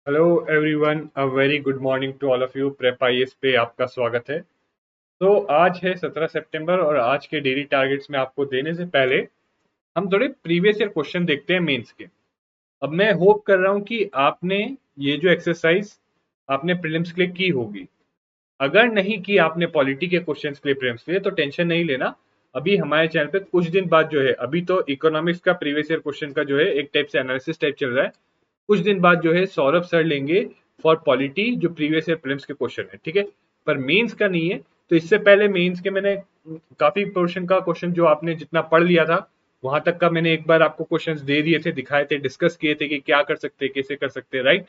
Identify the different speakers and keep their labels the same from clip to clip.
Speaker 1: Hello everyone, a very good morning to all of you. Prep IAS पे आपका स्वागत है। तो आज है 17 सितंबर और आज के डेली टारगेट्स में आपको देने से पहले हम थोड़े प्रीवियस ईयर क्वेश्चन देखते हैं मेंस के। अब मैं होप कर रहा हूं कि आपने ये जो एक्सरसाइज आपने प्रीलिम्स के लिए की होगी। अगर नहीं की आपने पॉलिटी के क्वेश्चंस के लिए प्रीलिम्स के लिए, तो टेंशन नहीं लेना। अभी हमारे चैनल पे कुछ दिन बाद जो है, अभी तो इकोनॉमिक्स का प्रीवियस ईयर क्वेश्चन का जो है एक टाइप से एनालिसिस टाइप चल रहा है। कुछ दिन बाद जो है सौरभ सर लेंगे फॉर पॉलिटी, जो प्रीवियस ईयर प्रीलिम्स के क्वेश्चन है, ठीक है। पर मेंस का नहीं है। तो इससे पहले मेंस के मैंने काफी पोर्शन का क्वेश्चन जो आपने जितना पढ़ लिया था वहां तक का मैंने एक बार आपको क्वेश्चंस दे दिए थे, दिखाए थे, डिस्कस किए थे कि क्या कर सकते हैं, कैसे कर सकते हैं, राइट।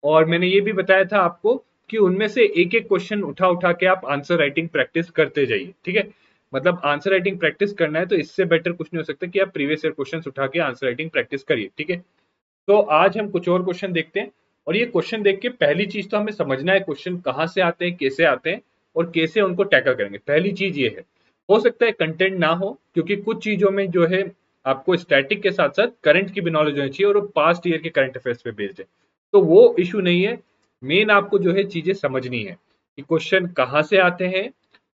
Speaker 1: और मैंने ये भी बताया था आपको कि उनमें से एक एक क्वेश्चन उठा उठा के आप आंसर राइटिंग प्रैक्टिस करते जाइए, ठीक है। मतलब आंसर राइटिंग प्रैक्टिस करना है तो इससे बेटर कुछ नहीं हो सकता कि आप प्रीवियस ईयर क्वेश्चन उठा के आंसर राइटिंग प्रैक्टिस करिए, ठीक है। तो आज हम कुछ और क्वेश्चन देखते हैं। और ये क्वेश्चन देख के पहली चीज तो हमें समझना है क्वेश्चन कहाँ से आते हैं, कैसे आते हैं और कैसे उनको टैकल करेंगे। पहली चीज ये है, हो सकता है कंटेंट ना हो, क्योंकि कुछ चीजों में जो है आपको स्टैटिक के साथ साथ करंट की भी नॉलेज होनी चाहिए और वो पास्ट ईयर के करंट अफेयर्स पे बेस्ड है। तो वो इशू नहीं है। मेन आपको जो है चीजें समझनी है कि क्वेश्चन कहाँ से आते हैं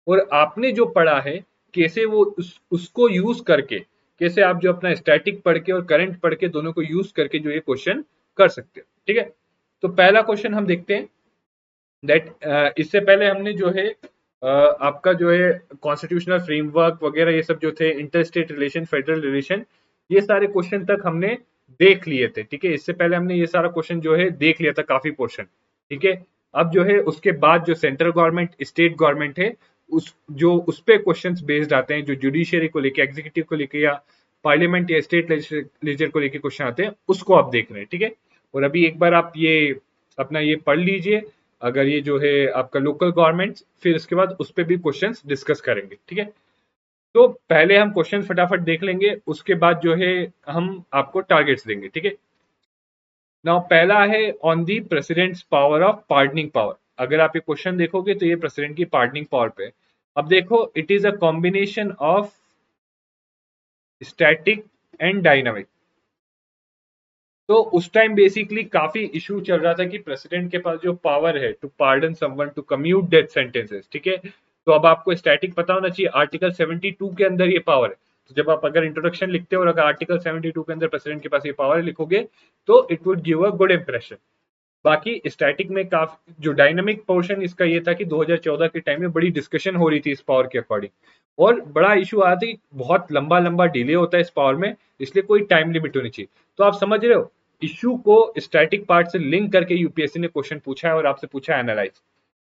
Speaker 1: और आपने जो पढ़ा है कैसे वो उसको यूज करके, कैसे आप जो अपना स्टैटिक पढ़ के और करंट पढ़ के दोनों को यूज करके जो ये क्वेश्चन कर सकते हो, ठीक है। तो पहला क्वेश्चन हम देखते हैं दैट इससे पहले हमने जो है आपका जो है कॉन्स्टिट्यूशनल फ्रेमवर्क वगैरह ये सब जो थे, inter state relation, federal relation, ये सारे क्वेश्चन तक हमने देख लिए थे, ठीक है। इससे पहले हमने ये सारा क्वेश्चन जो है देख लिया था, काफी पोर्शन, ठीक है। अब जो है उसके बाद जो सेंट्रल गवर्नमेंट स्टेट गवर्नमेंट है उस पे क्वेश्चंस बेस्ड आते हैं, जो जुडिशियरी को लेके, एग्जीक्यूटिव को लेके या पार्लियामेंट या स्टेट लेजिस्लेचर को लेके क्वेश्चन आते हैं, उसको आप देख रहे हैं, ठीक है। और अभी एक बार आप ये अपना ये पढ़ लीजिए, अगर ये जो है आपका लोकल गवर्नमेंट, फिर उसके बाद उस पर भी क्वेश्चंस डिस्कस करेंगे, ठीक है। तो पहले हम क्वेश्चंस फटाफट देख लेंगे, उसके बाद जो है हम आपको टारगेट्स देंगे, ठीक है। नाउ पहला है on the president's power of pardoning power. अगर आप ये क्वेश्चन देखोगे तो ये प्रेसिडेंट की पार्डनिंग पावर पे है। अब देखो, it is a combination of static and dynamic. तो उस टाइम बेसिकली काफी इशू चल रहा था कि प्रेसिडेंट के पास जो पावर है to pardon someone, to commute death sentences, ठीक है। तो अब आपको स्टैटिक पता होना चाहिए, आर्टिकल 72 के अंदर ये पावर है। तो जब आप अगर इंट्रोडक्शन लिखते हो और अगर आर्टिकल 72 के अंदर प्रेसिडेंट के पास ये पावर लिखोगे तो it would give a good impression. बाकी स्टैटिक में काफी जो डायनामिक पोर्शन इसका ये था कि 2014 के टाइम में बड़ी डिस्कशन हो रही थी इस पावर के अकॉर्डिंग, और बड़ा इशू आया था कि बहुत लंबा लंबा डिले होता है इस पावर में, इसलिए कोई टाइम लिमिट होनी चाहिए। तो आप समझ रहे हो, इशू को स्टैटिक पार्ट से लिंक करके यूपीएससी ने क्वेश्चन पूछा है और आपसे पूछा है एनालाइज,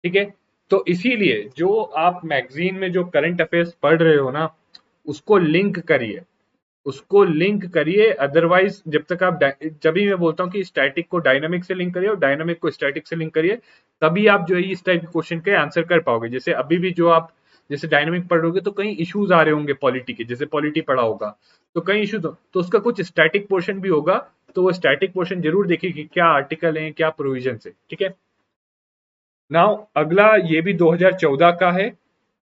Speaker 1: ठीक है। तो इसीलिए जो आप मैगजीन में जो करंट अफेयर्स पढ़ रहे हो ना, उसको लिंक करिए, उसको लिंक करिए। अदरवाइज जब तक आप जब भी मैं बोलता हूँ कि स्टैटिक को डायनामिक से लिंक करिए और डायनामिक को स्टैटिक से लिंक करिए, तभी आप जो है इस टाइप के क्वेश्चन के आंसर कर पाओगे। जैसे अभी भी जो आप जैसे डायनामिक पढ़ोगे तो कई इश्यूज आ रहे होंगे पॉलिटी के, जैसे पॉलिटी पढ़ा होगा तो कई इश्यूज, तो उसका कुछ स्टैटिक पोर्शन भी होगा। तो वो स्टैटिक पोर्शन जरूर देखिए कि क्या आर्टिकल है, क्या प्रोविजन है, ठीक है। नाउ अगला ये भी 2014 का है,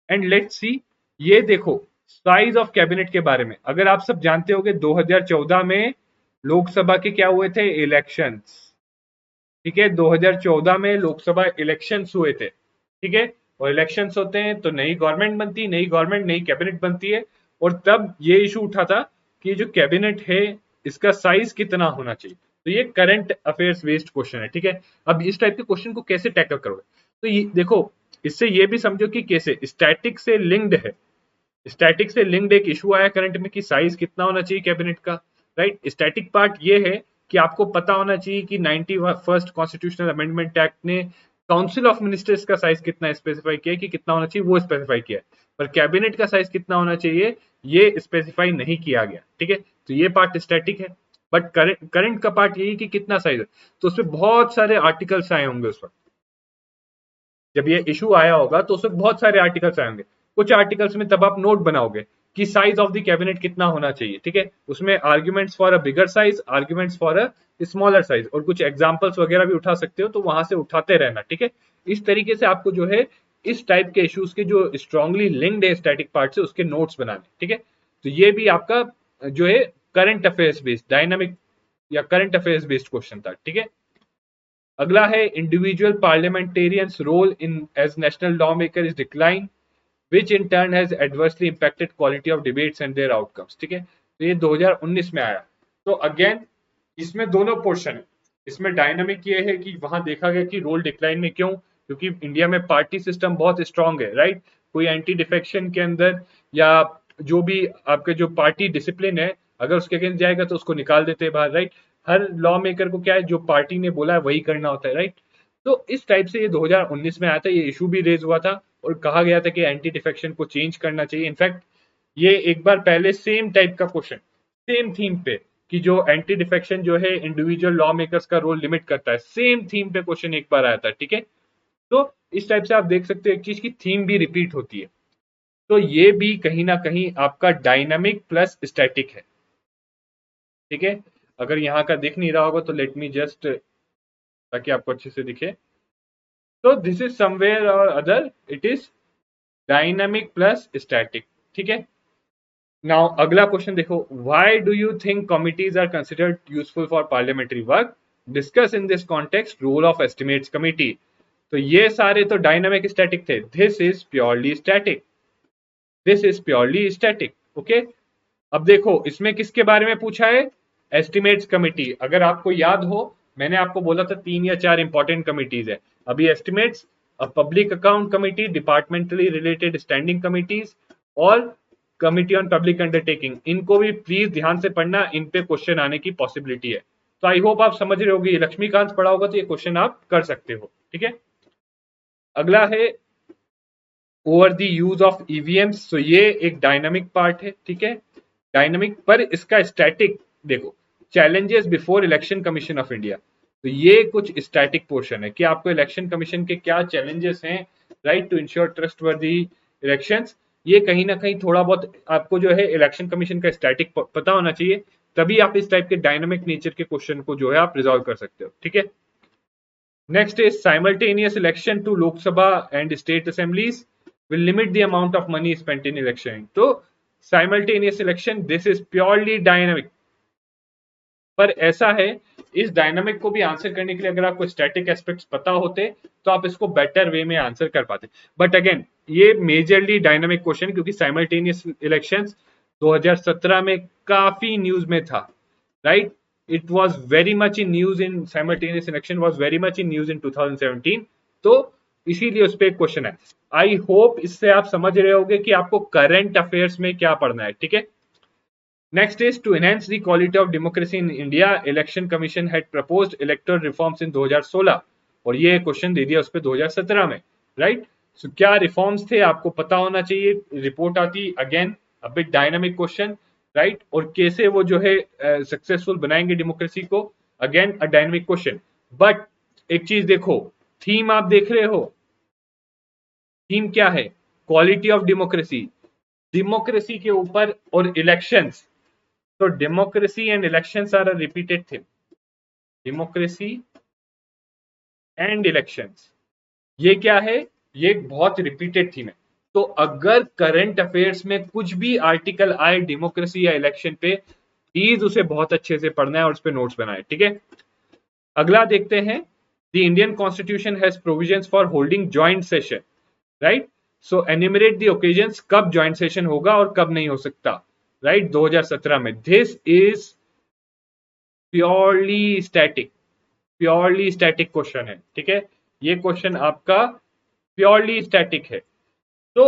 Speaker 1: एंड लेट्स सी। ये देखो, साइज ऑफ कैबिनेट के बारे में अगर आप सब जानते होंगे, 2014 में लोकसभा के क्या हुए थे, इलेक्शंस, ठीक है। 2014 में लोकसभा इलेक्शंस हुए थे, ठीक है। और इलेक्शंस होते हैं तो नई गवर्नमेंट बनती है, नई गवर्नमेंट नई कैबिनेट बनती है। और तब ये इशू उठा था कि जो कैबिनेट है इसका साइज कितना होना चाहिए। तो ये करंट अफेयर्स बेस्ड क्वेश्चन है, ठीक है। अब इस टाइप के क्वेश्चन को कैसे टैकल करोगे, तो ये देखो, इससे ये भी समझो कि कैसे स्टैटिक से लिंक्ड है। स्टैटिक से लिंक्ड एक इशू आया करंट में कि साइज कितना होना चाहिए कैबिनेट का, राइट। स्टैटिक पार्ट ये है कि आपको पता होना चाहिए कि 91st कॉन्स्टिट्यूशनल अमेंडमेंट एक्ट ने काउंसिल ऑफ मिनिस्टर्स का साइज कितना स्पेसिफाई किया है, कि कितना होना चाहिए वो स्पेसिफाई किया है। पर कैबिनेट का साइज कितना होना चाहिए ये स्पेसिफाई नहीं किया गया, ठीक है। तो ये पार्ट स्टैटिक है। बट करंट का पार्ट यही कि कितना साइज है। तो उसमें बहुत सारे आर्टिकल्स आए होंगे उस वक्त, जब ये इशू आया होगा तो उसमें बहुत सारे आर्टिकल्स आएंगे। कुछ आर्टिकल्स में तब आप नोट बनाओगे कि साइज ऑफ द कैबिनेट कितना होना चाहिए, ठीक है। उसमें arguments for a bigger size, arguments for a smaller size, और कुछ एग्जांपल्स वगैरह भी उठा सकते हो, तो वहां से उठाते रहना, ठीक है। इस तरीके से आपको जो है इस टाइप के इश्यूज के जो स्ट्रांगली लिंक्ड है स्टैटिक पार्ट से, उसके नोट्स बनाने, ठीक है। तो ये भी आपका जो है करंट अफेयर्स बेस्ड डायनामिक या करंट अफेयर्स बेस्ड क्वेश्चन था, ठीक है। अगला है individual parliamentarians role in as national law maker is decline which in turn has adversely impacted quality of debates and their outcomes. ठीक है, तो ये 2019 में आया। तो अगेन इसमें दोनों पोर्शन, इसमें डायनामिक ये है कि वहां देखा गया कि रोल डिक्लाइन में क्यों, क्योंकि इंडिया में पार्टी सिस्टम बहुत स्ट्रांग है, राइट। कोई एंटी डिफेक्शन के अंदर या जो भी आपके जो पार्टी डिसिप्लिन है, अगर उसके अगेंस्ट जाएगा तो उसको निकाल देते हैं बाहर, राइट। हर लॉ मेकर को क्या है, जो पार्टी ने बोला है वही करना होता है, राइट। तो इस टाइप से ये 2019 में आया था, ये इशू भी रेज हुआ था और कहा गया था कि एंटी डिफेक्शन को चेंज करना चाहिए। इनफैक्ट ये एक बार पहले सेम टाइप का क्वेश्चन, सेम थीम पे, कि जो एंटी डिफेक्शन जो है इंडिविजुअल लॉ मेकर्स का रोल लिमिट करता है, सेम थीम पे क्वेश्चन एक बार आया था। ठीक है, तो इस टाइप से आप देख सकते हो एक चीज की थीम भी रिपीट होती है। तो ये भी कहीं ना कहीं आपका डायनामिक प्लस स्टैटिक है। ठीक है, अगर यहाँ का दिख नहीं रहा होगा तो लेट मी जस्ट, ताकि आपको अच्छे से दिखे। तो this is somewhere or other it is dynamic plus static. ठीक है, नाउ अगला क्वेश्चन देखो, why do you think committees are considered useful for parliamentary work, discuss in this context role of estimates committee. तो ये सारे तो dynamic static थे, this is purely static, this is purely static. Okay, अब देखो इसमें किसके बारे में पूछा है, एस्टिमेट्स कमिटी। अगर आपको याद हो, मैंने आपको बोला था 3 या 4 इंपॉर्टेंट कमिटीज है अभी, estimates, public account committee, departmentally related standing committees और कमिटी ऑन पब्लिक अंडरटेकिंग। इनको भी प्लीज ध्यान से पढ़ना, इन पे क्वेश्चन आने की पॉसिबिलिटी है। तो आई होप आप समझ रहे होगे, लक्ष्मीकांत पढ़ा होगा तो ये क्वेश्चन आप कर सकते हो। ठीक है, अगला है over the use of EVMs. तो ये एक डायनामिक पार्ट है। ठीक है, डायनामिक पर इसका स्टैटिक देखो, challenges before election commission of India. तो ये कुछ स्टैटिक पोर्शन है कि आपको इलेक्शन कमीशन के क्या चैलेंजेस हैं, right, to ensure trustworthy elections. ये कहीं ना कहीं थोड़ा बहुत आपको जो है इलेक्शन कमीशन का स्टैटिक पता होना चाहिए, तभी आप इस टाइप के डायनामिक नेचर के क्वेश्चन को जो है आप रिजॉल्व कर सकते हो। ठीक है, next is simultaneous election to Lok Sabha and state assemblies will limit the amount of money spent in election. तो simultaneous election, this is purely dynamic। पर ऐसा है, इस डायनामिक को भी आंसर करने के लिए अगर आपको स्टैटिक एस्पेक्ट्स पता होते तो आप इसको बेटर वे में आंसर कर पाते। बट अगेन ये मेजरली डायनामिक क्वेश्चन, क्योंकि साइमल्टेनियस इलेक्शंस 2017 में काफी न्यूज में था, right. It was very much in news in simultaneous election was very much in news in 2017। तो इसीलिए उस पर एक क्वेश्चन है। आई होप इससे आप समझ रहे होगे कि आपको करंट अफेयर्स में क्या पढ़ना है। ठीक है, next is to enhance the quality of democracy in India, election commission had proposed electoral reforms in 2016। और ये क्वेश्चन दे दिया उस पर 2017 में, राइट। सो क्या रिफॉर्म्स थे आपको पता होना चाहिए, रिपोर्ट आती, again a bit dynamic question, right. और कैसे वो जो है सक्सेसफुल बनाएंगे डेमोक्रेसी को, again a dynamic question. But एक चीज देखो, थीम आप देख रहे हो, थीम क्या है, क्वालिटी ऑफ डेमोक्रेसी, डेमोक्रेसी के ऊपर और इलेक्शंस। तो democracy and elections are a repeated theme, democracy and elections, ये क्या है, ये एक बहुत रिपीटेड थीम है। तो अगर करंट अफेयर्स में कुछ भी आर्टिकल आए डेमोक्रेसी या इलेक्शन पे, प्लीज उसे बहुत अच्छे से पढ़ना है और उस पर नोट्स बनाए। ठीक है, अगला देखते हैं, the Indian constitution has provisions for holding joint session, right. So enumerate the occasions, कब ज्वाइंट सेशन होगा और कब नहीं हो सकता, राइट, 2017 में। This is purely static, purely static question है। ठीक है, ये क्वेश्चन आपका प्योरली स्टैटिक है। तो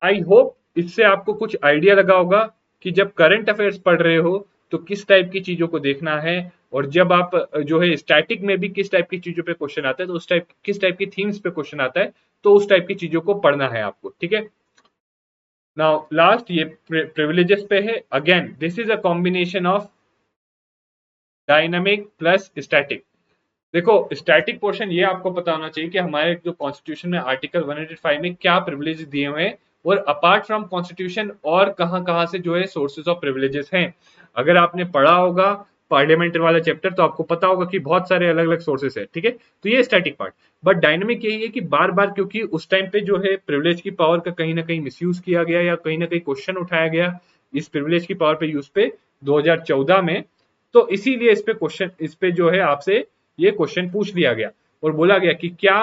Speaker 1: आई होप इससे आपको कुछ आइडिया लगा होगा कि जब करंट अफेयर्स पढ़ रहे हो तो किस टाइप की चीजों को देखना है, और जब आप जो है स्टैटिक में भी किस टाइप की चीजों पे क्वेश्चन आता है, तो उस टाइप किस टाइप की थीम्स पे क्वेश्चन आता है, तो उस टाइप की चीजों को पढ़ना है आपको। ठीक है, नाउ लास्ट ये प्रिविलेजेस पे है। Again this is a combination of dynamic plus static. देखो स्टैटिक पोर्शन ये आपको पता होना चाहिए कि हमारे जो कॉन्स्टिट्यूशन में आर्टिकल 105 में क्या प्रिविलेज दिए हुए हैं, और अपार्ट फ्रॉम कॉन्स्टिट्यूशन और कहां कहां से जो है सोर्सेज ऑफ प्रिविलेजेस हैं। अगर आपने पढ़ा होगा पार्लियामेंट वाला चैप्टर तो आपको पता होगा कि बहुत सारे अलग अलग सोर्सेस है। ठीक है, तो ये स्टैटिक पार्ट। बट डायनेमिक यही है कि बार बार, क्योंकि उस टाइम पे जो है प्रिविलेज की पावर का कहीं ना कहीं मिसयूज किया गया या कहीं ना कहीं क्वेश्चन उठाया गया इस प्रिविलेज की पावर पे यूज पे 2014 में। तो इसीलिए इस पे क्वेश्चन, इस पे जो है आपसे ये क्वेश्चन पूछ लिया गया और बोला गया कि क्या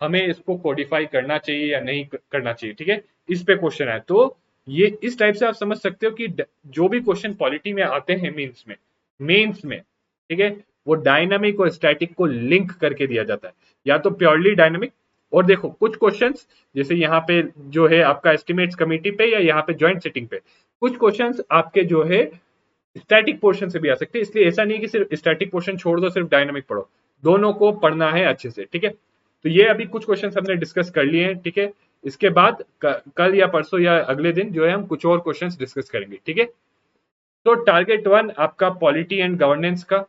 Speaker 1: हमें इसको कोडिफाई करना चाहिए या नहीं करना चाहिए, ठीक है, इस पे क्वेश्चन है। तो ये इस टाइप से आप समझ सकते हो कि जो भी क्वेश्चन पॉलिटी में आते हैं मेंस में, ठीक है, वो डायनामिक और स्टैटिक को लिंक करके दिया जाता है, या तो प्योरली डायनामिक। और देखो कुछ क्वेश्चंस जैसे यहाँ पे जो है आपका एस्टिमेट्स कमेटी पे या यहाँ पे ज्वाइंट सिटिंग पे, कुछ क्वेश्चंस आपके जो है स्टैटिक पोर्शन से भी आ सकते हैं, इसलिए ऐसा नहीं कि सिर्फ स्टैटिक पोर्शन छोड़ दो सिर्फ डायनामिक पढ़ो, दोनों को पढ़ना है अच्छे से, ठीक है। तो ये अभी कुछ क्वेश्चंस हमने डिस्कस कर लिए हैं, ठीक है। इसके बाद कल या परसों या अगले दिन जो है हम कुछ और क्वेश्चंस डिस्कस करेंगे, ठीक है। तो टारगेट 1 आपका पॉलिटी एंड गवर्नेंस का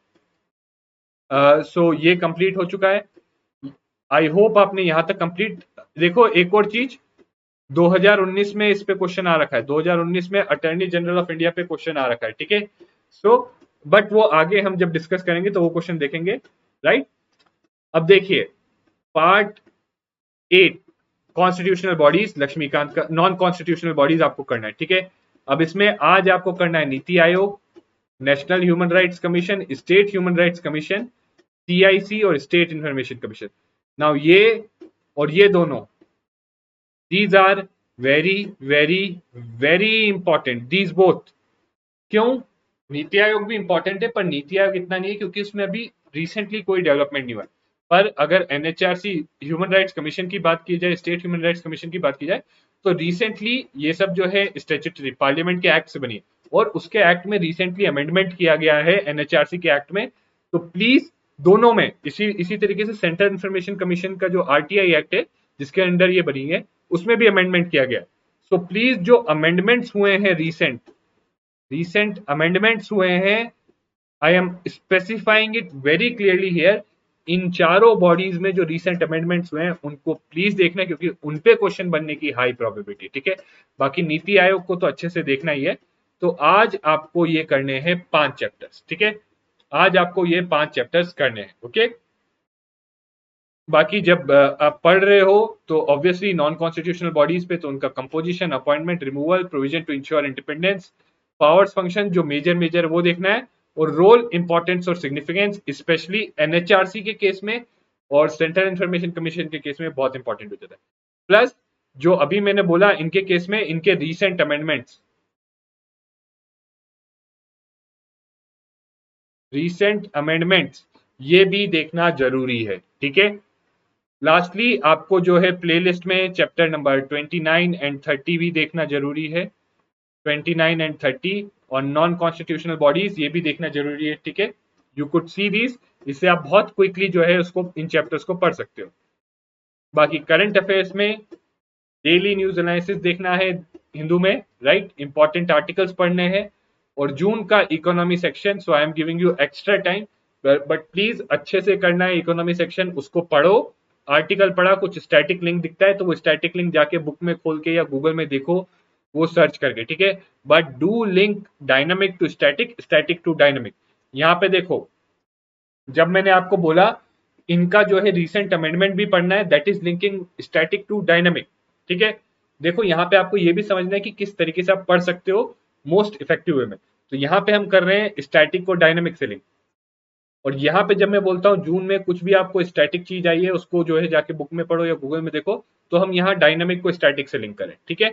Speaker 1: सो ये कंप्लीट हो चुका है। आई होप आपने यहां तक कंप्लीट। देखो एक और चीज, 2019 में इस पे क्वेश्चन आ रखा है, 2019 में अटॉर्नी जनरल ऑफ इंडिया पे क्वेश्चन आ रखा है, ठीक है। सो बट वो आगे हम जब डिस्कस करेंगे तो वो क्वेश्चन देखेंगे, राइट। अब देखिए पार्ट 8 कॉन्स्टिट्यूशनल बॉडीज, लक्ष्मीकांत का नॉन कॉन्स्टिट्यूशनल बॉडीज आपको करना है, ठीक है। अब इसमें आज आपको करना है NITI Aayog, national human rights commission, state human rights commission, CIC और स्टेट इंफॉर्मेशन कमीशन। नाउ ये और ये दोनों, these are very very very important, these both. क्यों? नीति आयोग भी इंपॉर्टेंट है पर नीति आयोग इतना नहीं है क्योंकि उसमें अभी रिसेंटली कोई डेवलपमेंट नहीं हुआ। पर अगर एनएचआरसी ह्यूमन राइट्स कमीशन की बात की जाए, स्टेट ह्यूमन राइट्स कमीशन की बात की जाए, तो रिसेंटली ये सब जो है स्टैट्यूटरी पार्लियामेंट के एक्ट से बनी है और उसके एक्ट में रिसेंटली अमेंडमेंट किया गया है एनएचआरसी के एक्ट में। तो प्लीज दोनों में इसी तरीके से सेंट्रल इंफॉर्मेशन कमीशन का जो आरटीआई एक्ट है जिसके अंडर ये बनी है उसमें भी अमेंडमेंट किया गया। सो प्लीज जो अमेंडमेंट्स हुए हैं रिसेंट अमेंडमेंट्स हुए हैं, I am specifying it very clearly here, in चारों बॉडीज में जो रिसेंट अमेंडमेंट्स हुए हैं उनको प्लीज देखना क्योंकि उनपे क्वेश्चन बनने की हाई प्रोबेबिलिटी, ठीक है। बाकी नीति आयोग को तो अच्छे से देखना ही है। तो आज आपको ये करने हैं 5 चैप्टर्स, ठीक है। आज आपको ये 5 चैप्टर्स करने हैं, ओके। बाकी जब आप पढ़ रहे हो तो ऑब्वियसली नॉन कॉन्स्टिट्यूशनल बॉडीज पे तो उनका composition, appointment, removal, provision to ensure independence, powers, function जो मेजर वो देखना है, और रोल, इंपॉर्टेंस और सिग्निफिकेंस स्पेशली एनएचआरसी के केस में और सेंट्रल इंफॉर्मेशन कमीशन के केस में बहुत इंपॉर्टेंट हो जाता है। प्लस जो अभी मैंने बोला इनके केस में इनके रिसेंट अमेंडमेंट्स ये भी देखना जरूरी है, ठीक है। लास्टली आपको जो है प्लेलिस्ट में चैप्टर नंबर 29 एंड 30 भी देखना जरूरी है, 29 एंड 30 और नॉन कॉन्स्टिट्यूशनल बॉडीज ये भी देखना जरूरी है, ठीक है। यू कुड सी दिस, इससे आप बहुत क्विकली जो है उसको इन चैप्टर्स को पढ़ सकते हो। बाकी करंट अफेयर्स में डेली न्यूज एनालिसिस देखना है हिंदू में, राइट, इंपॉर्टेंट आर्टिकल्स पढ़ने हैं, और जून का economy section, so I am giving you extra time, but please अच्छे से करना है इकोनॉमी सेक्शन, उसको पढ़ो। आर्टिकल पढ़ा, कुछ स्टैटिक लिंक दिखता है तो वो स्टैटिक लिंक जाके बुक में खोल के या गूगल में देखो, वो सर्च करके, ठीक है। But do link dynamic to static, static to dynamic. यहाँ पे देखो जब मैंने आपको बोला इनका जो है रिसेंट अमेंडमेंट भी पढ़ना है, that is linking static to dynamic, ठीक है। देखो यहाँ पे आपको ये भी समझना है कि किस तरीके से आप पढ़ सकते हो मोस्ट इफेक्टिव वे में। तो यहाँ पे हम कर रहे हैं स्टैटिक को डायनामिक से लिंक, और यहाँ पे जब मैं बोलता हूँ जून में कुछ भी आपको स्टैटिक चीज आई है उसको जो है जाके बुक में पढ़ो या गूगल में देखो, तो हम यहाँ डायनामिक को स्टैटिक से लिंक करें, ठीक है।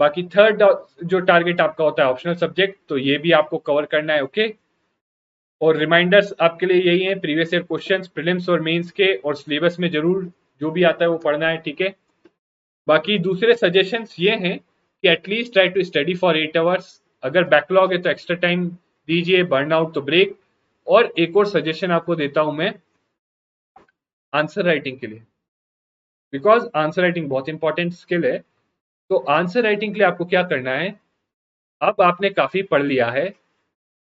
Speaker 1: बाकी थर्ड जो टारगेट आपका होता है ऑप्शनल सब्जेक्ट, तो ये भी आपको कवर करना है, ओके। और रिमाइंडर्स आपके लिए यही है, प्रीवियस ईयर क्वेश्चंस प्रीलिम्स और मेंस के और सिलेबस में जरूर जो भी आता है वो पढ़ना है, ठीक है। बाकी दूसरे सजेशंस ये हैं कि at least try to study for 8 hours, अगर बैकलॉग है तो एक्स्ट्रा टाइम दीजिए, बर्नआउट तो ब्रेक। और एक और सजेशन आपको देता हूं मैं आंसर राइटिंग के लिए, बिकॉज आंसर राइटिंग बहुत इंपॉर्टेंट स्किल है। तो आंसर राइटिंग के लिए आपको क्या करना है, अब आपने काफी पढ़ लिया है,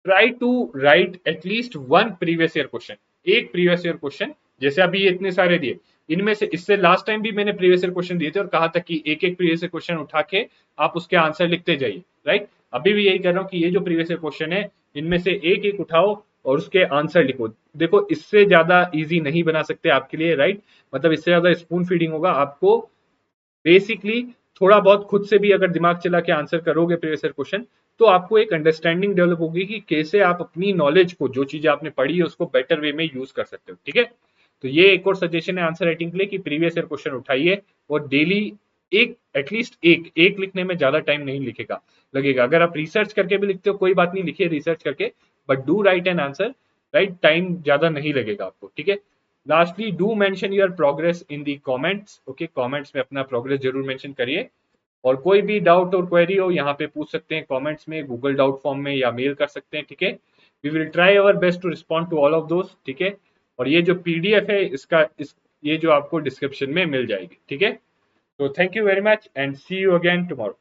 Speaker 1: try to write at least one previous year question, एक प्रीवियस ईयर क्वेश्चन। जैसे अभी ये इतने सारे दिए, इनमें से इससे लास्ट टाइम भी मैंने प्रीवियस ईयर क्वेश्चन दिए थे और कहा था कि एक एक प्रीवियस ईयर क्वेश्चन उठा के आप उसके आंसर लिखते जाइए, राइट। अभी भी यही कर रहा हूं कि ये जो प्रीवियस ईयर क्वेश्चन है इनमें से एक एक उठाओ और उसके आंसर लिखो। देखो इससे ज्यादा इजी नहीं बना सकते आपके लिए, राइट, मतलब इससे ज्यादा स्पून फीडिंग होगा आपको। बेसिकली थोड़ा बहुत खुद से भी अगर दिमाग चला के आंसर करोगे प्रीवियस ईयर क्वेश्चन तो आपको एक अंडरस्टैंडिंग डेवलप होगी कि कैसे आप अपनी नॉलेज को, जो चीजें आपने पढ़ी है उसको बेटर वे में यूज कर सकते हो। ठीक है, तो ये एक और सजेशन है आंसर राइटिंग के लिए कि प्रीवियस ईयर क्वेश्चन उठाइए और डेली एक, एटलीस्ट एक लिखने में ज्यादा टाइम नहीं लिखेगा लगेगा। अगर आप रिसर्च करके भी लिखते हो कोई बात नहीं, लिखिए रिसर्च करके, but do right an answer, right, time ज्यादा नहीं लगेगा आपको। ठीक है, lastly do mention your progress in the comments. Okay, comments में अपना प्रोग्रेस जरूर मेंशन करिए, और कोई भी डाउट और क्वेरी हो यहाँ पे पूछ सकते हैं कमेंट्स में, गूगल डाउट फॉर्म में, या मेल कर सकते हैं। ठीक है, we will try our best to respond to all of those. ठीक है, और ये जो पीडीएफ है इसका ये जो आपको डिस्क्रिप्शन में मिल जाएगी। ठीक है, तो thank you very much and see you again tomorrow.